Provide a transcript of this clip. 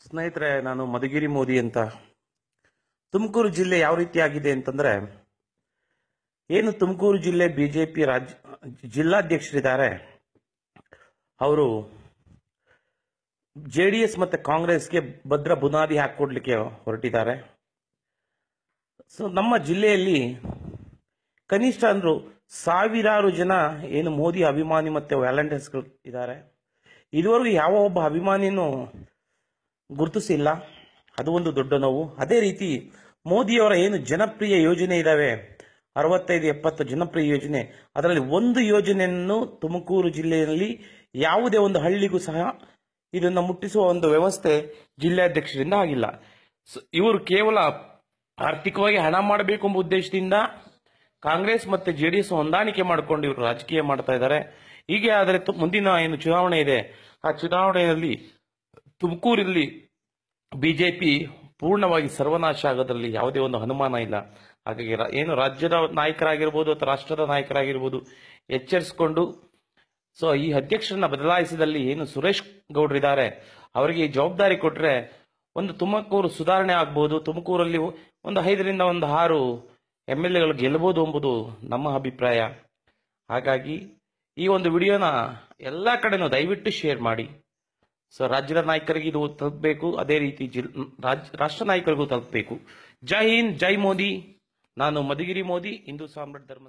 ಸ್ನೇಹಿತರೆ, ನಾನು ಮಧುಗಿರಿ ಮೋದಿ ಅಂತ. ತುಮಕೂರು ಜಿಲ್ಲೆ ಯಾವ ರೀತಿ ಆಗಿದೆ ಅಂತಂದ್ರೆ, ಏನು ತುಮಕೂರು ಜಿಲ್ಲೆ ಬಿಜೆಪಿ ಜಿಲ್ಲಾಧ್ಯಕ್ಷರಿದ್ದಾರೆ, ಅವರು ಜೆಡಿಎಸ್ ಮತ್ತೆ ಕಾಂಗ್ರೆಸ್ಗೆ ಭದ್ರ ಬುನಾದಿ ಹಾಕೊಡ್ಲಿಕ್ಕೆ ಹೊರಟಿದ್ದಾರೆ. ಸೊ ನಮ್ಮ ಜಿಲ್ಲೆಯಲ್ಲಿ ಕನಿಷ್ಠ ಅಂದ್ರು ಸಾವಿರಾರು ಜನ ಏನು ಮೋದಿ ಅಭಿಮಾನಿ ಮತ್ತೆ ವ್ಯಾಲಂಟಿಯರ್ಸ್ಗಳು ಇದ್ದಾರೆ. ಇದುವರೆಗೂ ಯಾವ ಒಬ್ಬ ಅಭಿಮಾನಿನೂ ಗುರುತಿಸಿಲ್ಲ. ಅದು ಒಂದು ದೊಡ್ಡ ನೋವು. ಅದೇ ರೀತಿ ಮೋದಿಯವರ ಏನು ಜನಪ್ರಿಯ ಯೋಜನೆ ಇದಾವೆ, 65-70 ಜನಪ್ರಿಯ ಯೋಜನೆ, ಅದರಲ್ಲಿ ಒಂದು ಯೋಜನೆಯನ್ನು ತುಮಕೂರು ಜಿಲ್ಲೆಯಲ್ಲಿ ಯಾವುದೇ ಒಂದು ಹಳ್ಳಿಗೂ ಸಹ ಇದನ್ನು ಮುಟ್ಟಿಸುವ ಒಂದು ವ್ಯವಸ್ಥೆ ಜಿಲ್ಲಾಧ್ಯಕ್ಷರಿಂದ ಆಗಿಲ್ಲ. ಇವರು ಕೇವಲ ಆರ್ಥಿಕವಾಗಿ ಹಣ ಮಾಡಬೇಕು ಎಂಬ ಉದ್ದೇಶದಿಂದ ಕಾಂಗ್ರೆಸ್ ಮತ್ತೆ ಜೆಡಿಎಸ್ ಹೊಂದಾಣಿಕೆ ಮಾಡಿಕೊಂಡು ಇವರು ರಾಜಕೀಯ ಮಾಡ್ತಾ ಇದ್ದಾರೆ. ಹೀಗೆ ಆದರೆ ಮುಂದಿನ ಏನು ಚುನಾವಣೆ ಇದೆ, ಆ ಚುನಾವಣೆಯಲ್ಲಿ ತುಮಕೂರಲ್ಲಿ ಬಿಜೆಪಿ ಪೂರ್ಣವಾಗಿ ಸರ್ವನಾಶ ಆಗೋದ್ರಲ್ಲಿ ಯಾವುದೇ ಒಂದು ಅನುಮಾನ ಇಲ್ಲ. ಹಾಗಾಗಿ ಏನು ರಾಜ್ಯದ ನಾಯಕರಾಗಿರ್ಬೋದು ಅಥವಾ ರಾಷ್ಟ್ರದ ನಾಯಕರಾಗಿರ್ಬೋದು ಎಚ್ಚರಿಸಿಕೊಂಡು, ಸೊ ಈ ಅಧ್ಯಕ್ಷರನ್ನ ಬದಲಾಯಿಸಿದಲ್ಲಿ ಏನು ಸುರೇಶ್ ಗೌಡ್ರಿದ್ದಾರೆ ಅವರಿಗೆ ಈ ಜವಾಬ್ದಾರಿ ಕೊಟ್ರೆ ಒಂದು ತುಮಕೂರು ಸುಧಾರಣೆ ಆಗ್ಬೋದು. ತುಮಕೂರಲ್ಲಿ ಒಂದು 5ರಿಂದ 6 MLAಗಳು ಗೆಲ್ಲಬಹುದು ಎಂಬುದು ನಮ್ಮ ಅಭಿಪ್ರಾಯ. ಹಾಗಾಗಿ ಈ ಒಂದು ವಿಡಿಯೋನ ಎಲ್ಲ ಕಡೆನೂ ದಯವಿಟ್ಟು ಶೇರ್ ಮಾಡಿ. ಸೊ ರಾಜ್ಯದ ನಾಯಕರಿಗೆ ಇದು ತಲುಪಬೇಕು, ಅದೇ ರೀತಿ ರಾಷ್ಟ್ರ ನಾಯಕರಿಗೂ ತಲುಪಬೇಕು. ಜೈ ಹಿಂದ್, ಜೈ ಮೋದಿ. ನಾನು ಮಧುಗಿರಿ ಮೋದಿ, ಹಿಂದೂ ಸಾಮ್ರಾಟ್ ಧರ್ಮ.